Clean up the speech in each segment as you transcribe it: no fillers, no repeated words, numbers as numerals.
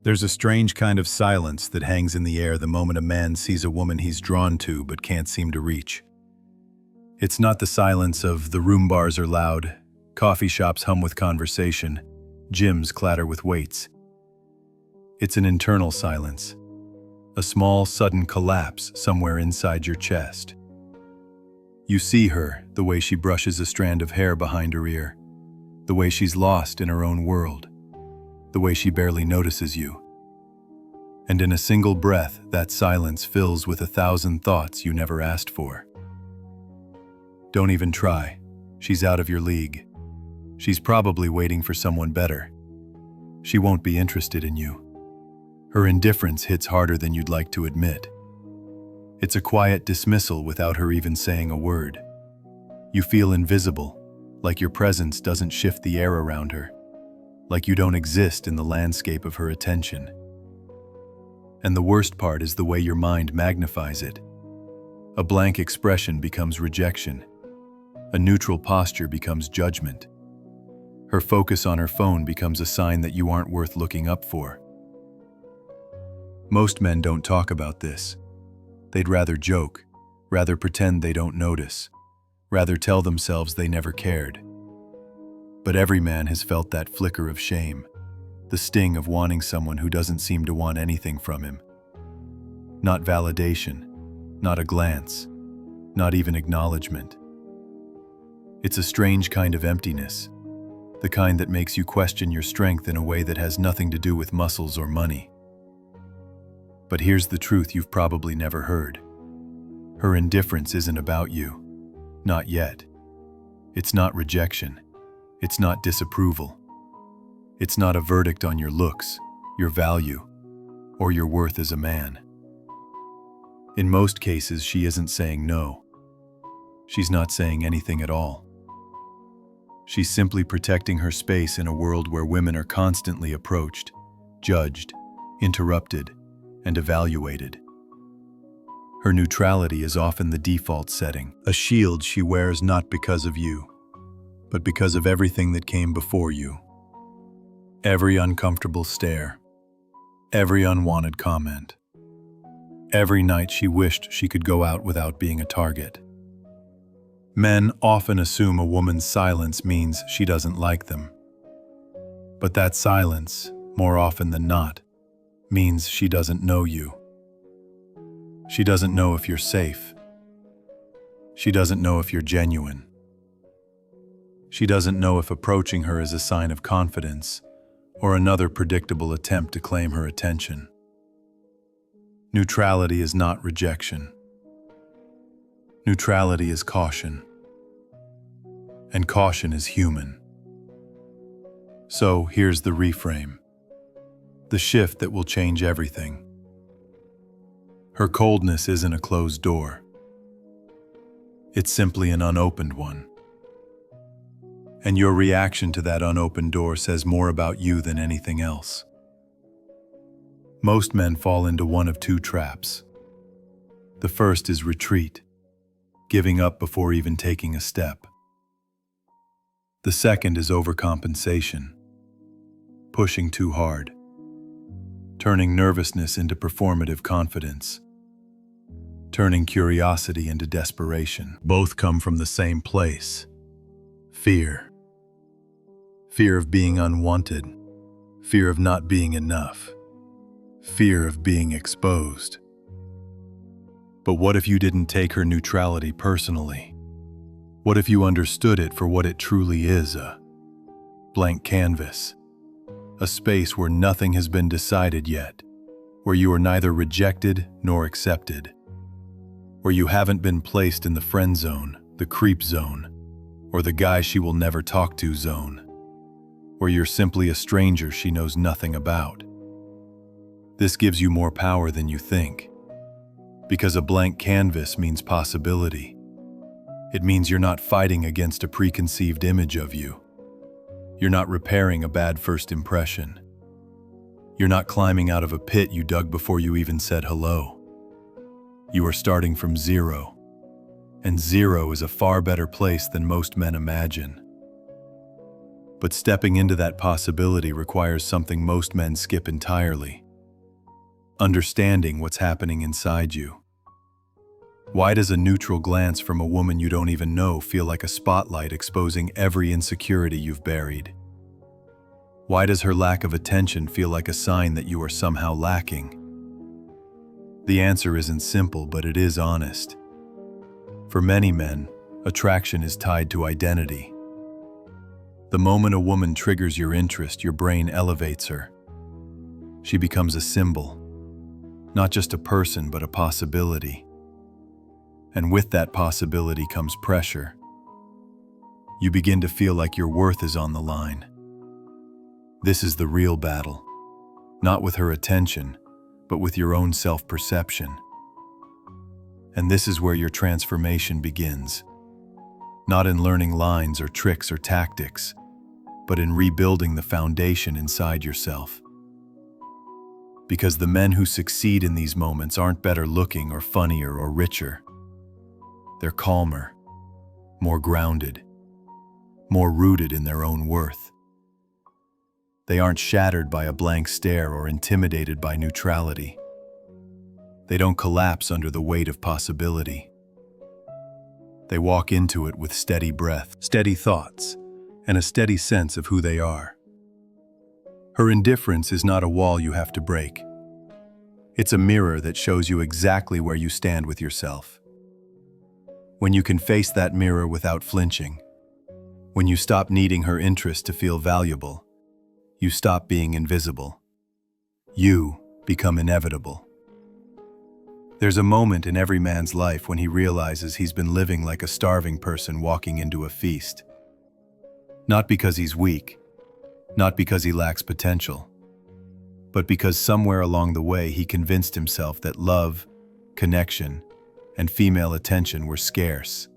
There's a strange kind of silence that hangs in the air the moment a man sees a woman he's drawn to but can't seem to reach. It's not the silence of the room bars are loud, coffee shops hum with conversation, gyms clatter with weights. It's an internal silence, a small, sudden collapse somewhere inside your chest. You see her, the way she brushes a strand of hair behind her ear, the way she's lost in her own world, the way she barely notices you. And in a single breath, that silence fills with 1,000 thoughts you never asked for. Don't even try. She's out of your league. She's probably waiting for someone better. She won't be interested in you. Her indifference hits harder than you'd like to admit. It's a quiet dismissal without her even saying a word. You feel invisible, like your presence doesn't shift the air around her, like you don't exist in the landscape of her attention. And the worst part is the way your mind magnifies it. A blank expression becomes rejection. A neutral posture becomes judgment. Her focus on her phone becomes a sign that you aren't worth looking up for. Most men don't talk about this. They'd rather joke, rather pretend they don't notice, rather tell themselves they never cared. But every man has felt that flicker of shame, the sting of wanting someone who doesn't seem to want anything from him. Not validation, not a glance, not even acknowledgement. It's a strange kind of emptiness, the kind that makes you question your strength in a way that has nothing to do with muscles or money. But here's the truth you've probably never heard. Her indifference isn't about you. Not yet. It's not rejection. It's not disapproval. It's not a verdict on your looks, your value, or your worth as a man. In most cases, she isn't saying no. She's not saying anything at all. She's simply protecting her space in a world where women are constantly approached, judged, interrupted, and evaluated. Her neutrality is often the default setting, a shield she wears not because of you, but because of everything that came before you. Every uncomfortable stare, every unwanted comment, every night she wished she could go out without being a target. Men often assume a woman's silence means she doesn't like them. But that silence, more often than not, means she doesn't know you. She doesn't know if you're safe. She doesn't know if you're genuine. She doesn't know if approaching her is a sign of confidence or another predictable attempt to claim her attention. Neutrality is not rejection. Neutrality is caution. And caution is human. So here's the reframe. The shift that will change everything. Her coldness isn't a closed door. It's simply an unopened one. And your reaction to that unopened door says more about you than anything else. Most men fall into one of two traps. The first is retreat, giving up before even taking a step. The second is overcompensation, pushing too hard, turning nervousness into performative confidence, turning curiosity into desperation. Both come from the same place: fear. Fear of being unwanted, fear of not being enough, fear of being exposed. But what if you didn't take her neutrality personally? What if you understood it for what it truly is, a blank canvas? A space where nothing has been decided yet, where you are neither rejected nor accepted, where you haven't been placed in the friend zone, the creep zone, or the guy she will never talk to zone, where you're simply a stranger she knows nothing about. This gives you more power than you think, because a blank canvas means possibility. It means you're not fighting against a preconceived image of you. You're not repairing a bad first impression. You're not climbing out of a pit you dug before you even said hello. You are starting from zero, and zero is a far better place than most men imagine. But stepping into that possibility requires something most men skip entirely: understanding what's happening inside you. Why does a neutral glance from a woman you don't even know feel like a spotlight exposing every insecurity you've buried? Why does her lack of attention feel like a sign that you are somehow lacking? The answer isn't simple, but it is honest. For many men, attraction is tied to identity. The moment a woman triggers your interest, your brain elevates her. She becomes a symbol, not just a person, but a possibility. And with that possibility comes pressure. You begin to feel like your worth is on the line. This is the real battle, not with her attention, but with your own self-perception. And this is where your transformation begins. Not in learning lines or tricks or tactics, but in rebuilding the foundation inside yourself. Because the men who succeed in these moments aren't better looking or funnier or richer. They're calmer, more grounded, more rooted in their own worth. They aren't shattered by a blank stare or intimidated by neutrality. They don't collapse under the weight of possibility. They walk into it with steady breath, steady thoughts, and a steady sense of who they are. Her indifference is not a wall you have to break. It's a mirror that shows you exactly where you stand with yourself. When you can face that mirror without flinching, when you stop needing her interest to feel valuable, you stop being invisible. You become inevitable. There's a moment in every man's life when he realizes he's been living like a starving person walking into a feast. Not because he's weak, not because he lacks potential, but because somewhere along the way he convinced himself that love, connection, and female attention were scarce,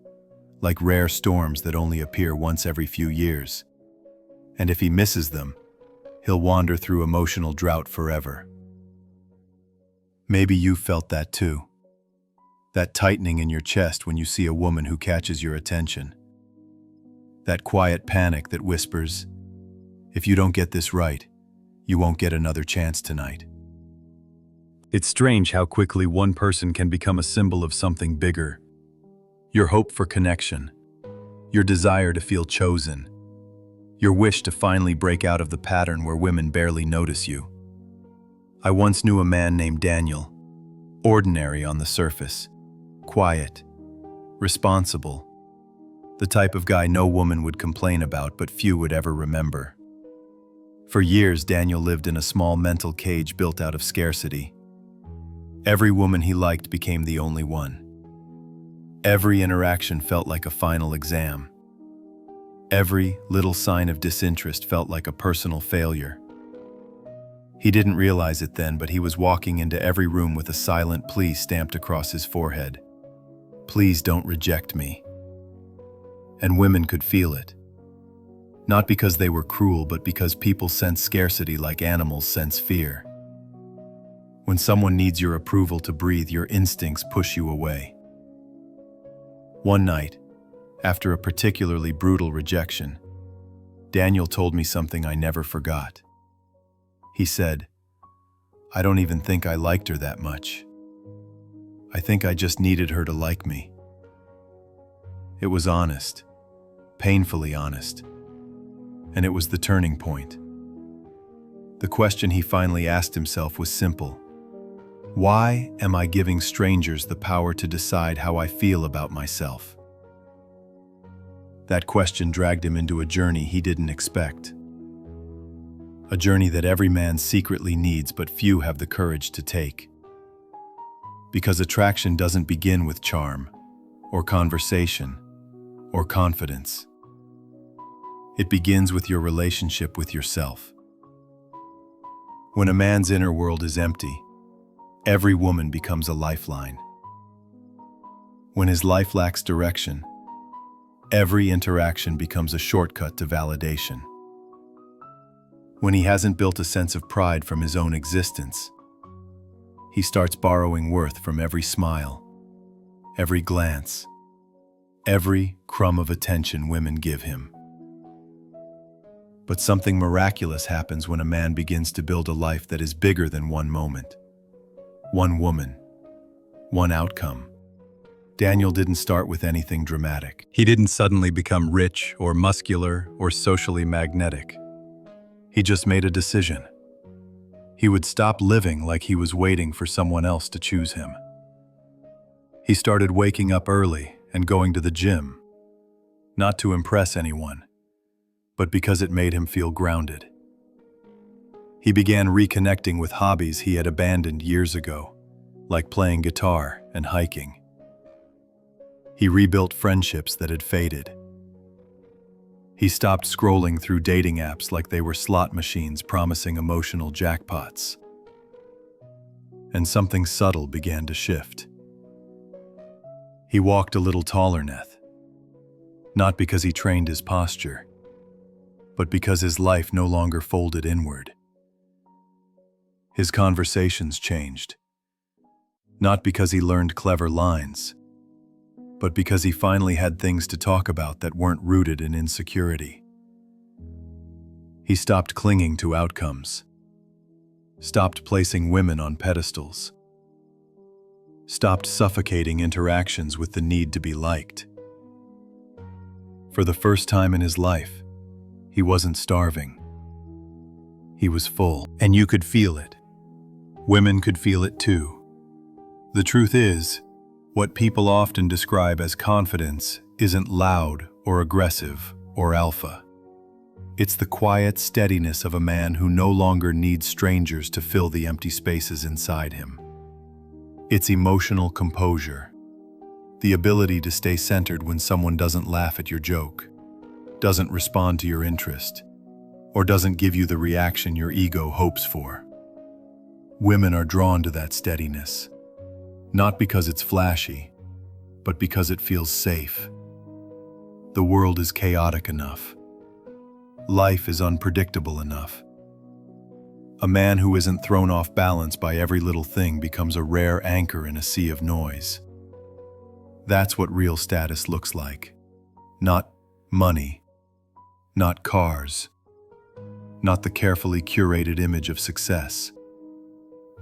like rare storms that only appear once every few years. And if he misses them, he'll wander through emotional drought forever. Maybe you felt that too. That tightening in your chest when you see a woman who catches your attention. That quiet panic that whispers, "If you don't get this right, you won't get another chance tonight." It's strange how quickly one person can become a symbol of something bigger. Your hope for connection, your desire to feel chosen, your wish to finally break out of the pattern where women barely notice you. I once knew a man named Daniel, ordinary on the surface, quiet, responsible, the type of guy no woman would complain about but few would ever remember. For years, Daniel lived in a small mental cage built out of scarcity. Every woman he liked became the only one. Every interaction felt like a final exam. Every little sign of disinterest felt like a personal failure. He didn't realize it then, but he was walking into every room with a silent plea stamped across his forehead. "Please don't reject me." And women could feel it. Not because they were cruel, but because people sense scarcity like animals sense fear. When someone needs your approval to breathe, your instincts push you away. One night, after a particularly brutal rejection, Daniel told me something I never forgot. He said, "I don't even think I liked her that much. I think I just needed her to like me." It was honest, painfully honest, and it was the turning point. The question he finally asked himself was simple. Why am I giving strangers the power to decide how I feel about myself? That question dragged him into a journey he didn't expect. A journey that every man secretly needs but few have the courage to take. Because attraction doesn't begin with charm, or conversation, or confidence. It begins with your relationship with yourself. When a man's inner world is empty, every woman becomes a lifeline. When his life lacks direction, every interaction becomes a shortcut to validation. When he hasn't built a sense of pride from his own existence, he starts borrowing worth from every smile, every glance, every crumb of attention women give him. But something miraculous happens when a man begins to build a life that is bigger than one moment, one woman, one outcome. Daniel didn't start with anything dramatic. He didn't suddenly become rich or muscular or socially magnetic. He just made a decision. He would stop living like he was waiting for someone else to choose him. He started waking up early and going to the gym, not to impress anyone, but because it made him feel grounded. He began reconnecting with hobbies he had abandoned years ago, like playing guitar and hiking. He rebuilt friendships that had faded. He stopped scrolling through dating apps like they were slot machines promising emotional jackpots. And something subtle began to shift. He walked a little taller now, not because he trained his posture, but because his life no longer folded inward. His conversations changed, not because he learned clever lines, but because he finally had things to talk about that weren't rooted in insecurity. He stopped clinging to outcomes, stopped placing women on pedestals, stopped suffocating interactions with the need to be liked. For the first time in his life, he wasn't starving. He was full, and you could feel it. Women could feel it too. The truth is, what people often describe as confidence isn't loud or aggressive or alpha. It's the quiet steadiness of a man who no longer needs strangers to fill the empty spaces inside him. It's emotional composure, the ability to stay centered when someone doesn't laugh at your joke, doesn't respond to your interest, or doesn't give you the reaction your ego hopes for. Women are drawn to that steadiness. Not because it's flashy, but because it feels safe. The world is chaotic enough. Life is unpredictable enough. A man who isn't thrown off balance by every little thing becomes a rare anchor in a sea of noise. That's what real status looks like. Not money, not cars, not the carefully curated image of success,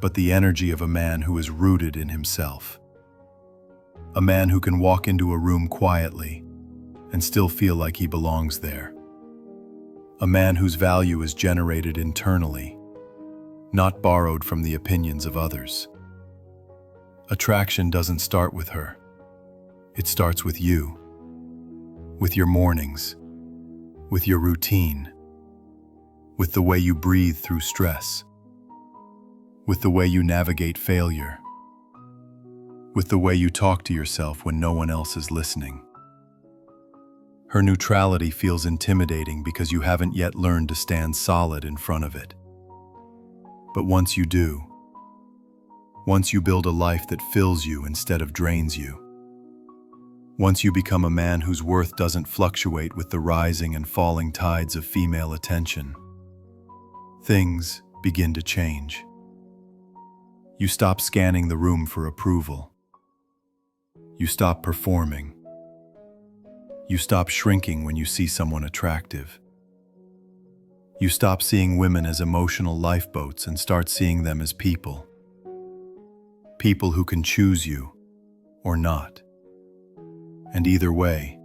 but the energy of a man who is rooted in himself. A man who can walk into a room quietly and still feel like he belongs there. A man whose value is generated internally, not borrowed from the opinions of others. Attraction doesn't start with her. It starts with you, with your mornings, with your routine, with the way you breathe through stress, with the way you navigate failure, with the way you talk to yourself when no one else is listening. Her neutrality feels intimidating because you haven't yet learned to stand solid in front of it. But once you do, once you build a life that fills you instead of drains you, once you become a man whose worth doesn't fluctuate with the rising and falling tides of female attention, things begin to change. You stop scanning the room for approval. You stop performing. You stop shrinking when you see someone attractive. You stop seeing women as emotional lifeboats and start seeing them as people. People who can choose you or not. And either way,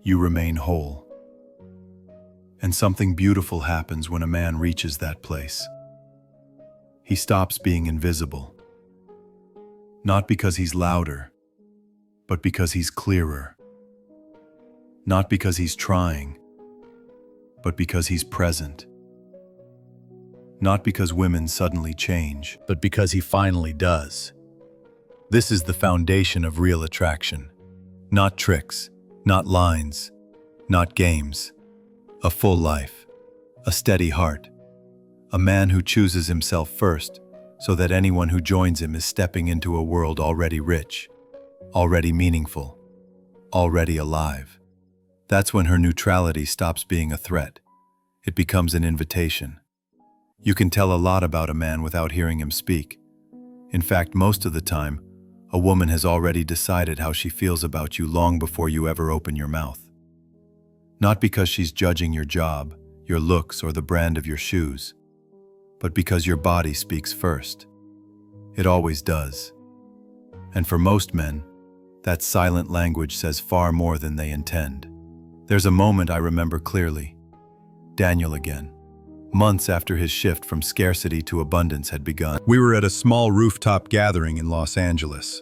you remain whole. And something beautiful happens when a man reaches that place. He stops being invisible. Not because he's louder, but because he's clearer. Not because he's trying, but because he's present. Not because women suddenly change, but because he finally does. This is the foundation of real attraction. Not tricks, not lines, not games. A full life, a steady heart. A man who chooses himself first, so that anyone who joins him is stepping into a world already rich, already meaningful, already alive. That's when her neutrality stops being a threat. It becomes an invitation. You can tell a lot about a man without hearing him speak. In fact, most of the time, a woman has already decided how she feels about you long before you ever open your mouth. Not because she's judging your job, your looks, or the brand of your shoes, but because your body speaks first. It always does. And for most men, that silent language says far more than they intend. There's a moment I remember clearly. Daniel again. Months after his shift from scarcity to abundance had begun. We were at a small rooftop gathering in Los Angeles.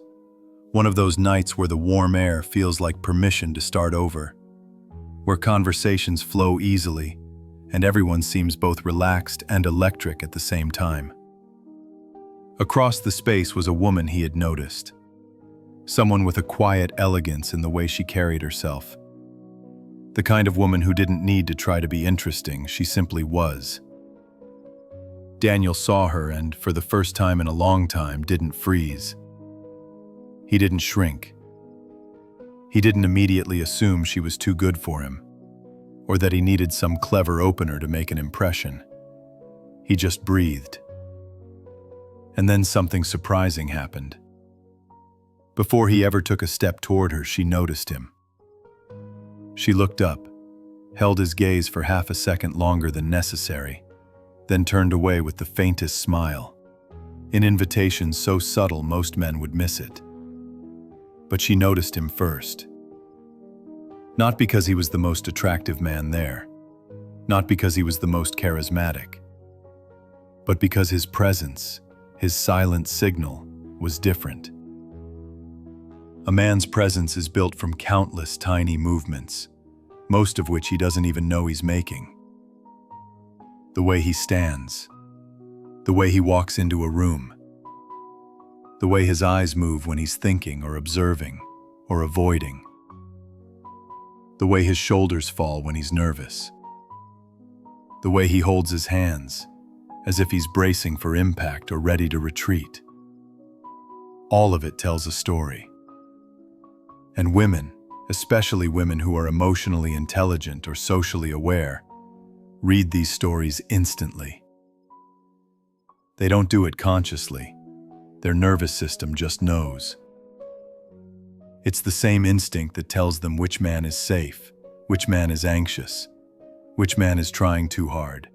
One of those nights where the warm air feels like permission to start over, where conversations flow easily and everyone seems both relaxed and electric at the same time. Across the space was a woman he had noticed. Someone with a quiet elegance in the way she carried herself. The kind of woman who didn't need to try to be interesting, she simply was. Daniel saw her and, for the first time in a long time, didn't freeze. He didn't shrink. He didn't immediately assume she was too good for him, or that he needed some clever opener to make an impression. He just breathed. And then something surprising happened. Before he ever took a step toward her, she noticed him. She looked up, held his gaze for half a second longer than necessary, then turned away with the faintest smile, an invitation so subtle most men would miss it. But she noticed him first. Not because he was the most attractive man there, not because he was the most charismatic, but because his presence, his silent signal, was different. A man's presence is built from countless tiny movements, most of which he doesn't even know he's making. The way he stands, the way he walks into a room, the way his eyes move when he's thinking or observing or avoiding, the way his shoulders fall when he's nervous, the way he holds his hands as if he's bracing for impact or ready to retreat. All of it tells a story. And women, especially women who are emotionally intelligent or socially aware, read these stories instantly. They don't do it consciously. Their nervous system just knows. It's the same instinct that tells them which man is safe, which man is anxious, which man is trying too hard,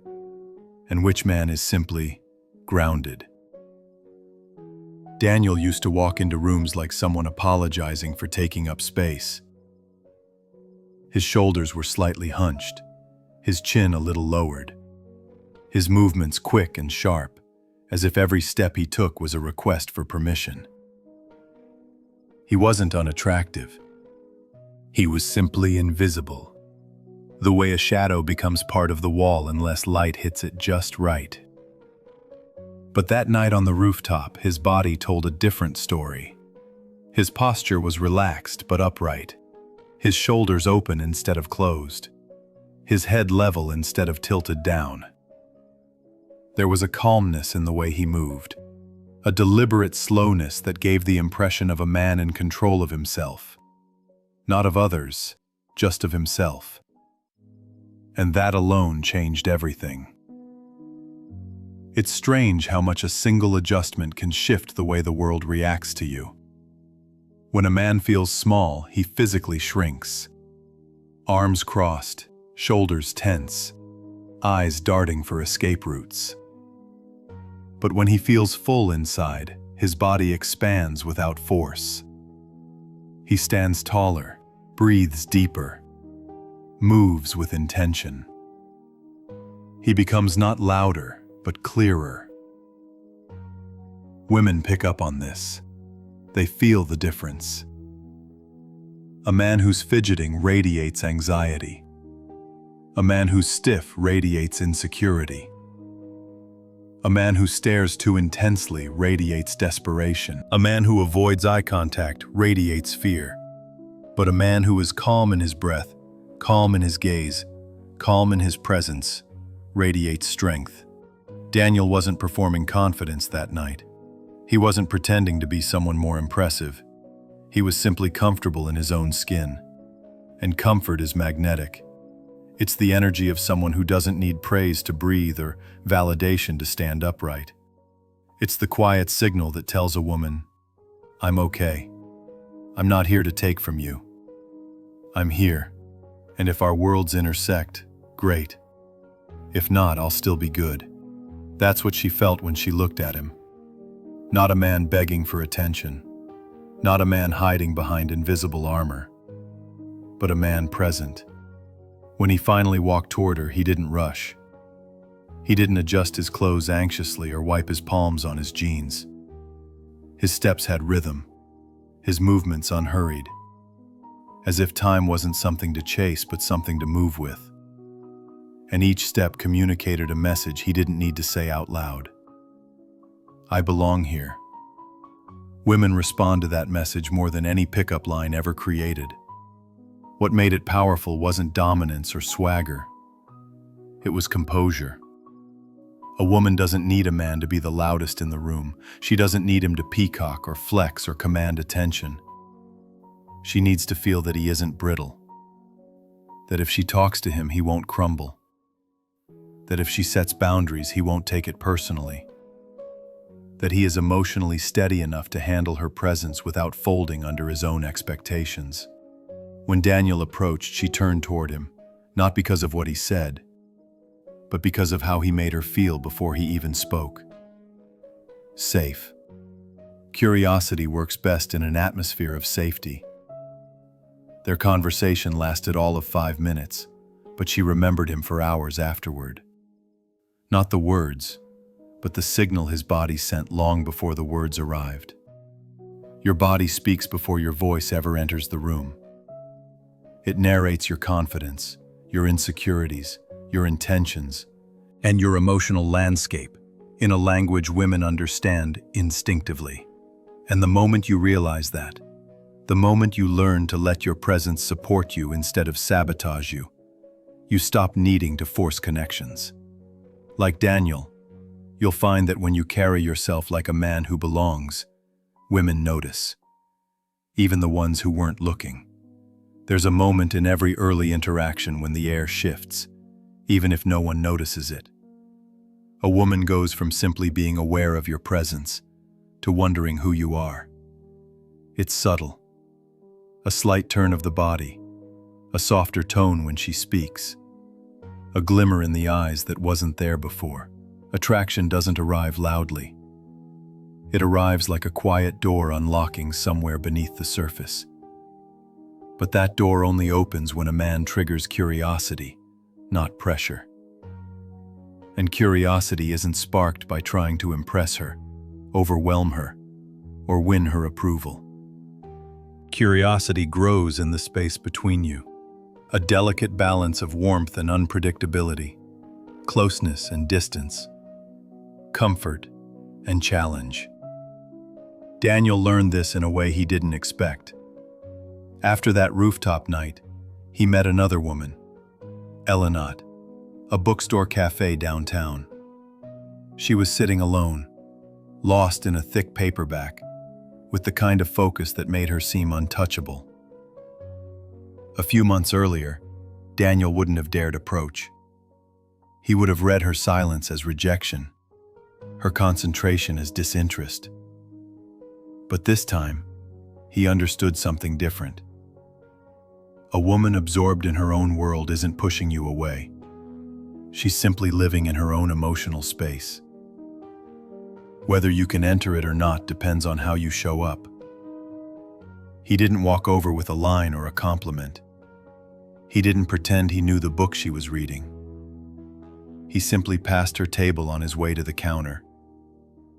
and which man is simply grounded. Daniel used to walk into rooms like someone apologizing for taking up space. His shoulders were slightly hunched, his chin a little lowered, his movements quick and sharp, as if every step he took was a request for permission. He wasn't unattractive. He was simply invisible, the way a shadow becomes part of the wall unless light hits it just right. But that night on the rooftop, his body told a different story. His posture was relaxed but upright, his shoulders open instead of closed, his head level instead of tilted down. There was a calmness in the way he moved, a deliberate slowness that gave the impression of a man in control of himself. Not of others, just of himself. And that alone changed everything. It's strange how much a single adjustment can shift the way the world reacts to you. When a man feels small, he physically shrinks. Arms crossed, shoulders tense, eyes darting for escape routes. But when he feels full inside, his body expands without force. He stands taller, breathes deeper, moves with intention. He becomes not louder, but clearer. Women pick up on this. They feel the difference. A man who's fidgeting radiates anxiety. A man who's stiff radiates insecurity. A man who stares too intensely radiates desperation. A man who avoids eye contact radiates fear. But a man who is calm in his breath, calm in his gaze, calm in his presence, radiates strength. Daniel wasn't performing confidence that night. He wasn't pretending to be someone more impressive. He was simply comfortable in his own skin. And comfort is magnetic. It's the energy of someone who doesn't need praise to breathe or validation to stand upright. It's the quiet signal that tells a woman, "I'm okay. I'm not here to take from you. I'm here. And if our worlds intersect, great. If not, I'll still be good. That's what she felt when she looked at him. Not a man begging for attention. Not a man hiding behind invisible armor. But a man present. When he finally walked toward her, he didn't rush. He didn't adjust his clothes anxiously or wipe his palms on his jeans. His steps had rhythm, his movements unhurried, as if time wasn't something to chase but something to move with. And each step communicated a message he didn't need to say out loud. I belong here. Women respond to that message more than any pickup line ever created. What made it powerful wasn't dominance or swagger. It was composure. A woman doesn't need a man to be the loudest in the room. She doesn't need him to peacock or flex or command attention. She needs to feel that he isn't brittle. That if she talks to him, he won't crumble. That if she sets boundaries, he won't take it personally. That he is emotionally steady enough to handle her presence without folding under his own expectations. When Daniel approached, she turned toward him, not because of what he said, but because of how he made her feel before he even spoke. Safe. Curiosity works best in an atmosphere of safety. Their conversation lasted all of 5 minutes, but she remembered him for hours afterward. Not the words, but the signal his body sent long before the words arrived. Your body speaks before your voice ever enters the room. It narrates your confidence, your insecurities, your intentions, and your emotional landscape in a language women understand instinctively. And the moment you realize that, the moment you learn to let your presence support you instead of sabotage you, you stop needing to force connections. Like Daniel, you'll find that when you carry yourself like a man who belongs, women notice. Even the ones who weren't looking. There's a moment in every early interaction when the air shifts, even if no one notices it. A woman goes from simply being aware of your presence to wondering who you are. It's subtle. A slight turn of the body, a softer tone when she speaks, a glimmer in the eyes that wasn't there before. Attraction doesn't arrive loudly. It arrives like a quiet door unlocking somewhere beneath the surface. But that door only opens when a man triggers curiosity, not pressure. And curiosity isn't sparked by trying to impress her, overwhelm her, or win her approval. Curiosity grows in the space between you, a delicate balance of warmth and unpredictability, closeness and distance, comfort and challenge. Daniel learned this in a way he didn't expect. After that rooftop night, he met another woman, Eleanor, a bookstore cafe downtown. She was sitting alone, lost in a thick paperback, with the kind of focus that made her seem untouchable. A few months earlier, Daniel wouldn't have dared approach. He would have read her silence as rejection, her concentration as disinterest. But this time, he understood something different. A woman absorbed in her own world isn't pushing you away. She's simply living in her own emotional space. Whether you can enter it or not depends on how you show up. He didn't walk over with a line or a compliment. He didn't pretend he knew the book she was reading. He simply passed her table on his way to the counter,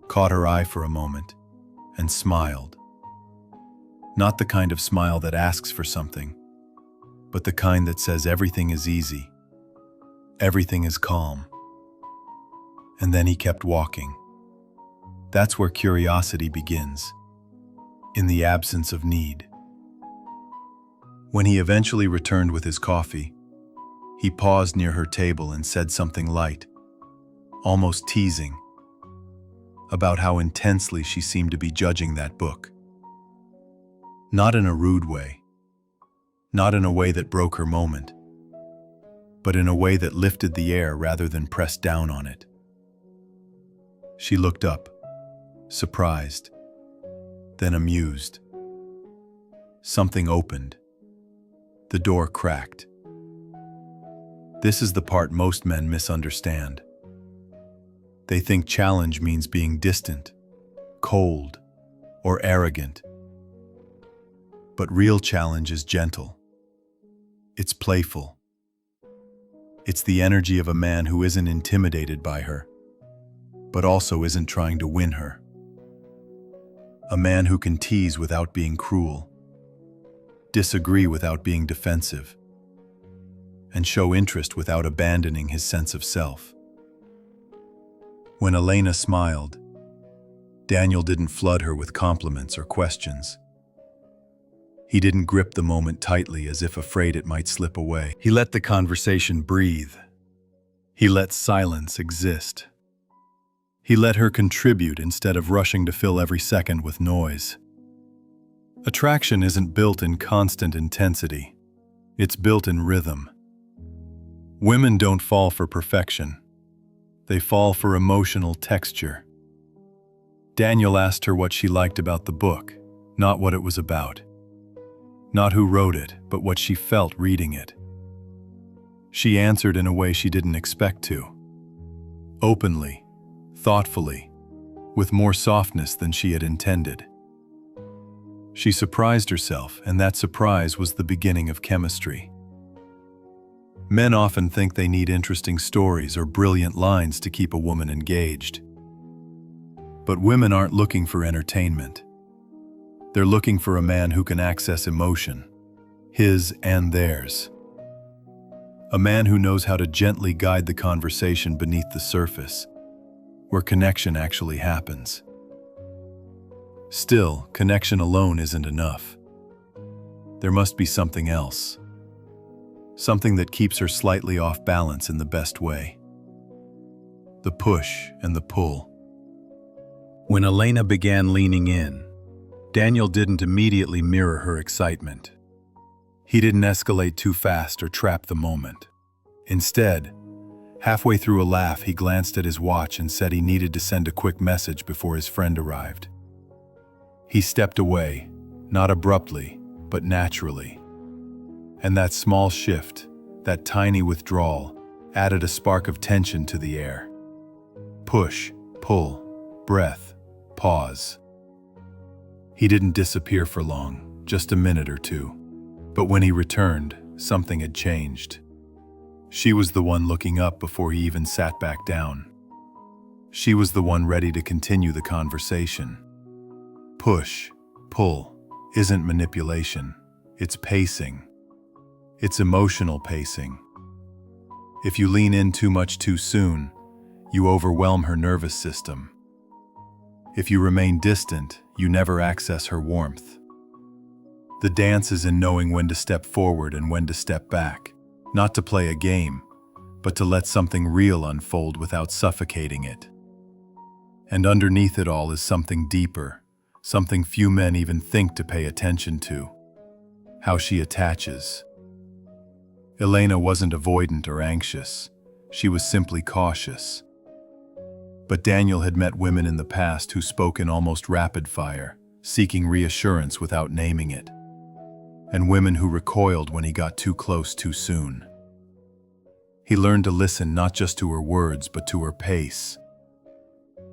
caught her eye for a moment, and smiled. Not the kind of smile that asks for something, but the kind that says everything is easy, everything is calm. And then he kept walking. That's where curiosity begins, in the absence of need. When he eventually returned with his coffee, he paused near her table and said something light, almost teasing, about how intensely she seemed to be judging that book. Not in a rude way, not in a way that broke her moment, but in a way that lifted the air rather than pressed down on it. She looked up, surprised, then amused. Something opened. The door cracked. This is the part most men misunderstand. They think challenge means being distant, cold, or arrogant. But real challenge is gentle. It's playful. It's the energy of a man who isn't intimidated by her, but also isn't trying to win her. A man who can tease without being cruel, disagree without being defensive, and show interest without abandoning his sense of self. When Elena smiled, Daniel didn't flood her with compliments or questions. He didn't grip the moment tightly as if afraid it might slip away. He let the conversation breathe. He let silence exist. He let her contribute instead of rushing to fill every second with noise. Attraction isn't built in constant intensity. It's built in rhythm. Women don't fall for perfection. They fall for emotional texture. Daniel asked her what she liked about the book, not what it was about. Not who wrote it, but what she felt reading it. She answered in a way she didn't expect to. Openly, thoughtfully, with more softness than she had intended. She surprised herself, and that surprise was the beginning of chemistry. Men often think they need interesting stories or brilliant lines to keep a woman engaged. But women aren't looking for entertainment. They're looking for a man who can access emotion, his and theirs. A man who knows how to gently guide the conversation beneath the surface, where connection actually happens. Still, connection alone isn't enough. There must be something else. Something that keeps her slightly off balance in the best way. The push and the pull. When Elena began leaning in, Daniel didn't immediately mirror her excitement. He didn't escalate too fast or trap the moment. Instead, halfway through a laugh, he glanced at his watch and said he needed to send a quick message before his friend arrived. He stepped away, not abruptly, but naturally. And that small shift, that tiny withdrawal, added a spark of tension to the air. Push, pull, breath, pause. He didn't disappear for long, just a minute or two. But when he returned, something had changed. She was the one looking up before he even sat back down. She was the one ready to continue the conversation. Push, pull, isn't manipulation. It's pacing. It's emotional pacing. If you lean in too much too soon, you overwhelm her nervous system. If you remain distant, you never access her warmth. The dance is in knowing when to step forward and when to step back, not to play a game, but to let something real unfold without suffocating it. And underneath it all is something deeper, something few men even think to pay attention to. How she attaches. Elena wasn't avoidant or anxious. She was simply cautious. But Daniel had met women in the past who spoke in almost rapid fire, seeking reassurance without naming it. And women who recoiled when he got too close too soon. He learned to listen not just to her words, but to her pace.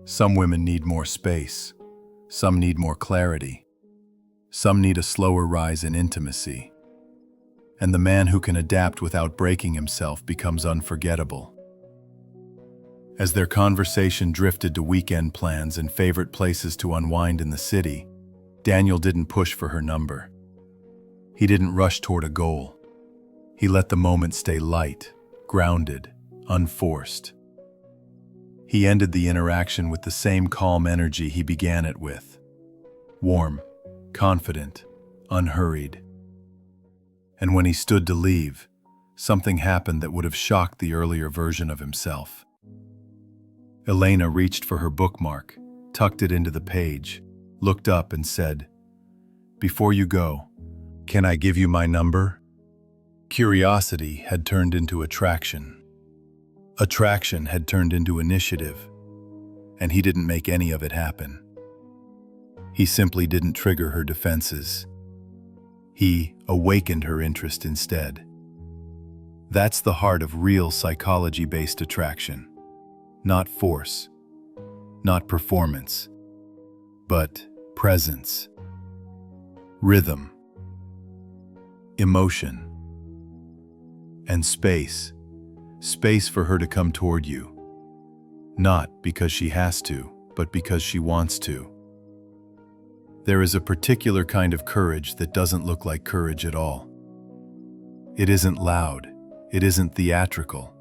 Some women need more space. Some need more clarity. Some need a slower rise in intimacy. And the man who can adapt without breaking himself becomes unforgettable. As their conversation drifted to weekend plans and favorite places to unwind in the city, Daniel didn't push for her number. He didn't rush toward a goal. He let the moment stay light, grounded, unforced. He ended the interaction with the same calm energy he began it with. Warm, confident, unhurried. And when he stood to leave, something happened that would have shocked the earlier version of himself. Elena reached for her bookmark, tucked it into the page, looked up and said, "Before you go, can I give you my number?" Curiosity had turned into attraction. Attraction had turned into initiative, and he didn't make any of it happen. He simply didn't trigger her defenses. He awakened her interest instead. That's the heart of real psychology-based attraction. Not force, not performance, but presence, rhythm, emotion, and space. Space for her to come toward you. Not because she has to, but because she wants to. There is a particular kind of courage that doesn't look like courage at all. It isn't loud. It isn't theatrical.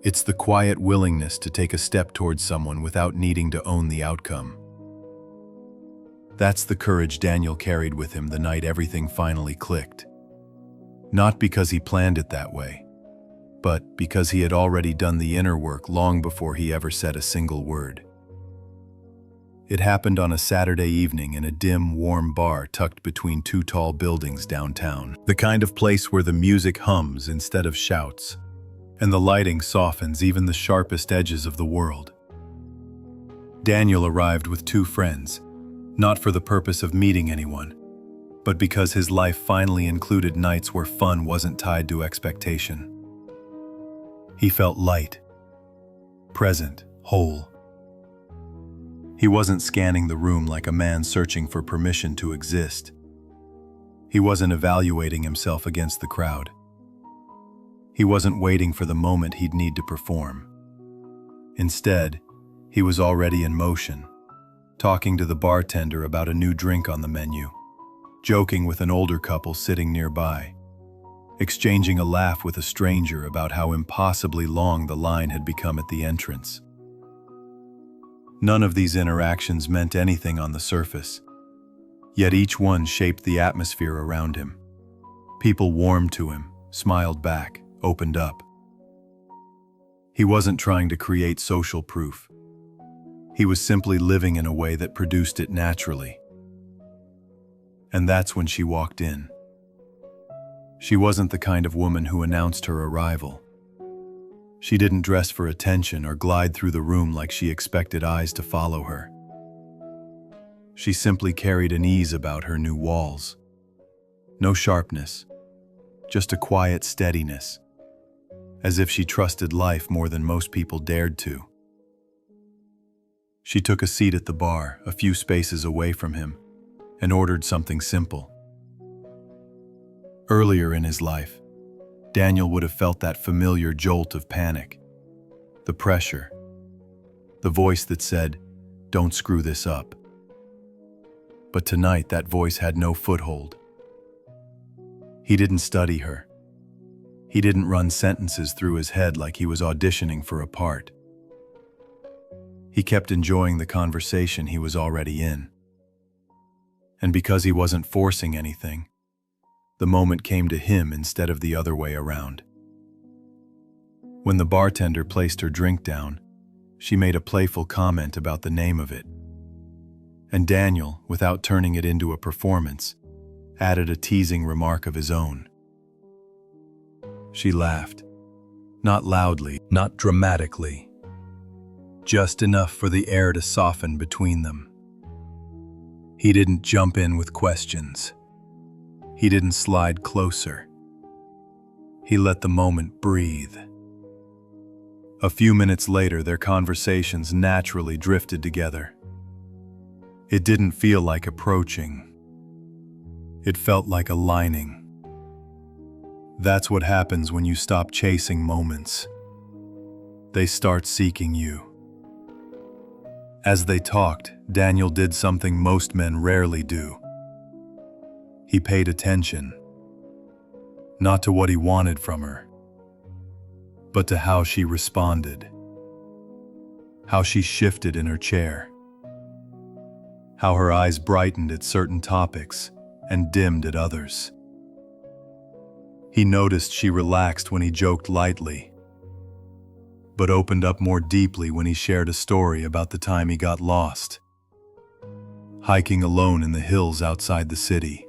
It's the quiet willingness to take a step towards someone without needing to own the outcome. That's the courage Daniel carried with him the night everything finally clicked. Not because he planned it that way, but because he had already done the inner work long before he ever said a single word. It happened on a Saturday evening in a dim, warm bar tucked between two tall buildings downtown. The kind of place where the music hums instead of shouts, and the lighting softens even the sharpest edges of the world. Daniel arrived with two friends, not for the purpose of meeting anyone, but because his life finally included nights where fun wasn't tied to expectation. He felt light, present, whole. He wasn't scanning the room like a man searching for permission to exist. He wasn't evaluating himself against the crowd. He wasn't waiting for the moment he'd need to perform. Instead, he was already in motion, talking to the bartender about a new drink on the menu, joking with an older couple sitting nearby, exchanging a laugh with a stranger about how impossibly long the line had become at the entrance. None of these interactions meant anything on the surface, yet each one shaped the atmosphere around him. People warmed to him, smiled back, opened up. He wasn't trying to create social proof. He was simply living in a way that produced it naturally. And that's when she walked in. She wasn't the kind of woman who announced her arrival. She didn't dress for attention or glide through the room like she expected eyes to follow her. She simply carried an ease about her new walls. No sharpness, just a quiet steadiness, as if she trusted life more than most people dared to. She took a seat at the bar, a few spaces away from him, and ordered something simple. Earlier in his life, Daniel would have felt that familiar jolt of panic, the pressure, the voice that said, "Don't screw this up." But tonight that voice had no foothold. He didn't study her. He didn't run sentences through his head like he was auditioning for a part. He kept enjoying the conversation he was already in. And because he wasn't forcing anything, the moment came to him instead of the other way around. When the bartender placed her drink down, she made a playful comment about the name of it. And Daniel, without turning it into a performance, added a teasing remark of his own. She laughed, not loudly, not dramatically, just enough for the air to soften between them. He didn't jump in with questions. He didn't slide closer. He let the moment breathe. A few minutes later, their conversations naturally drifted together. It didn't feel like approaching. It felt like aligning. That's what happens when you stop chasing moments. They start seeking you. As they talked, Daniel did something most men rarely do. He paid attention, not to what he wanted from her, but to how she responded, how she shifted in her chair, how her eyes brightened at certain topics and dimmed at others. He noticed she relaxed when he joked lightly, but opened up more deeply when he shared a story about the time he got lost, hiking alone in the hills outside the city.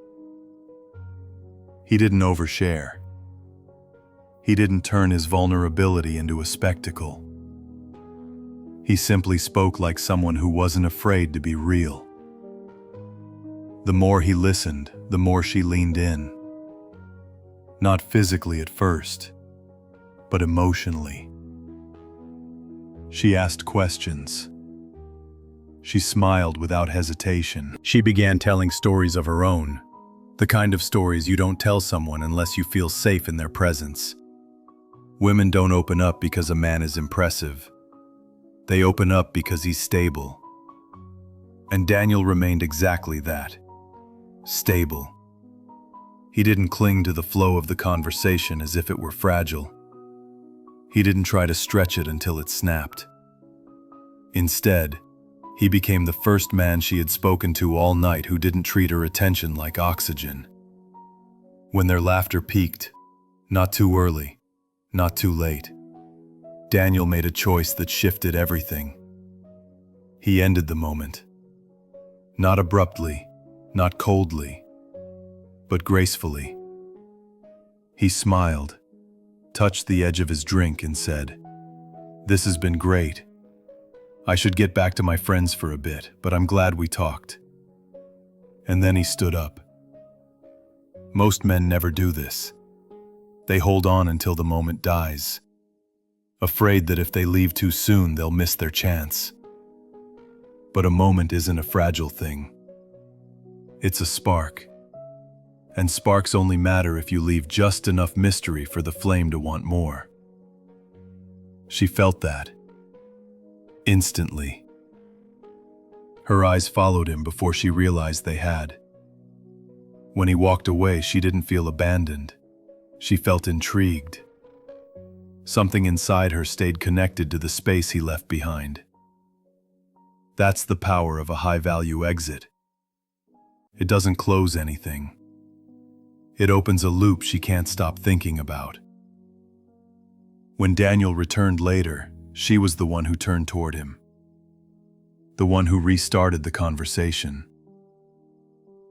He didn't overshare. He didn't turn his vulnerability into a spectacle. He simply spoke like someone who wasn't afraid to be real. The more he listened, the more she leaned in. Not physically at first, but emotionally. She asked questions. She smiled without hesitation. She began telling stories of her own, the kind of stories you don't tell someone unless you feel safe in their presence. Women don't open up because a man is impressive. They open up because he's stable. And Daniel remained exactly that. Stable. He didn't cling to the flow of the conversation as if it were fragile. He didn't try to stretch it until it snapped. Instead, he became the first man she had spoken to all night who didn't treat her attention like oxygen. When their laughter peaked, not too early, not too late, Daniel made a choice that shifted everything. He ended the moment. Not abruptly, not coldly, but gracefully. He smiled, touched the edge of his drink and said, "This has been great. I should get back to my friends for a bit, but I'm glad we talked." And then he stood up. Most men never do this. They hold on until the moment dies, afraid that if they leave too soon, they'll miss their chance. But a moment isn't a fragile thing. It's a spark. And sparks only matter if you leave just enough mystery for the flame to want more. She felt that. Instantly. Her eyes followed him before she realized they had. When he walked away, she didn't feel abandoned. She felt intrigued. Something inside her stayed connected to the space he left behind. That's the power of a high-value exit. It doesn't close anything. It opens a loop she can't stop thinking about. When Daniel returned later, she was the one who turned toward him. The one who restarted the conversation.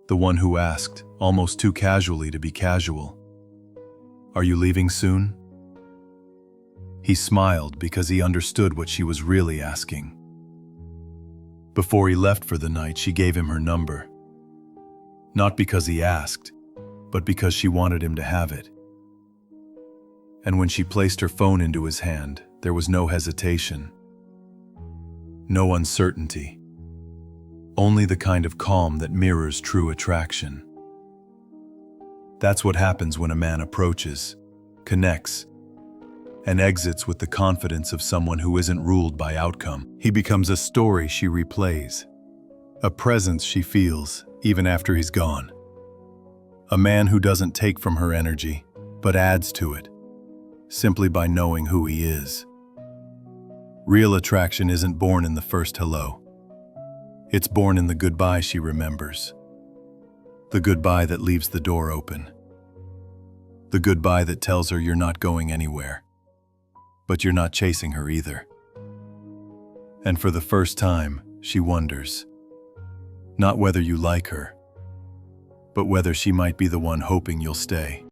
The one who asked, almost too casually to be casual, "Are you leaving soon?" He smiled because he understood what she was really asking. Before he left for the night, she gave him her number. Not because he asked, but because she wanted him to have it. And when she placed her phone into his hand, there was no hesitation. No uncertainty. Only the kind of calm that mirrors true attraction. That's what happens when a man approaches, connects, and exits with the confidence of someone who isn't ruled by outcome. He becomes a story she replays, a presence she feels even after he's gone. A man who doesn't take from her energy, but adds to it, simply by knowing who he is. Real attraction isn't born in the first hello. It's born in the goodbye she remembers. The goodbye that leaves the door open. The goodbye that tells her you're not going anywhere, but you're not chasing her either. And for the first time, she wonders, not whether you like her, but whether she might be the one hoping you'll stay.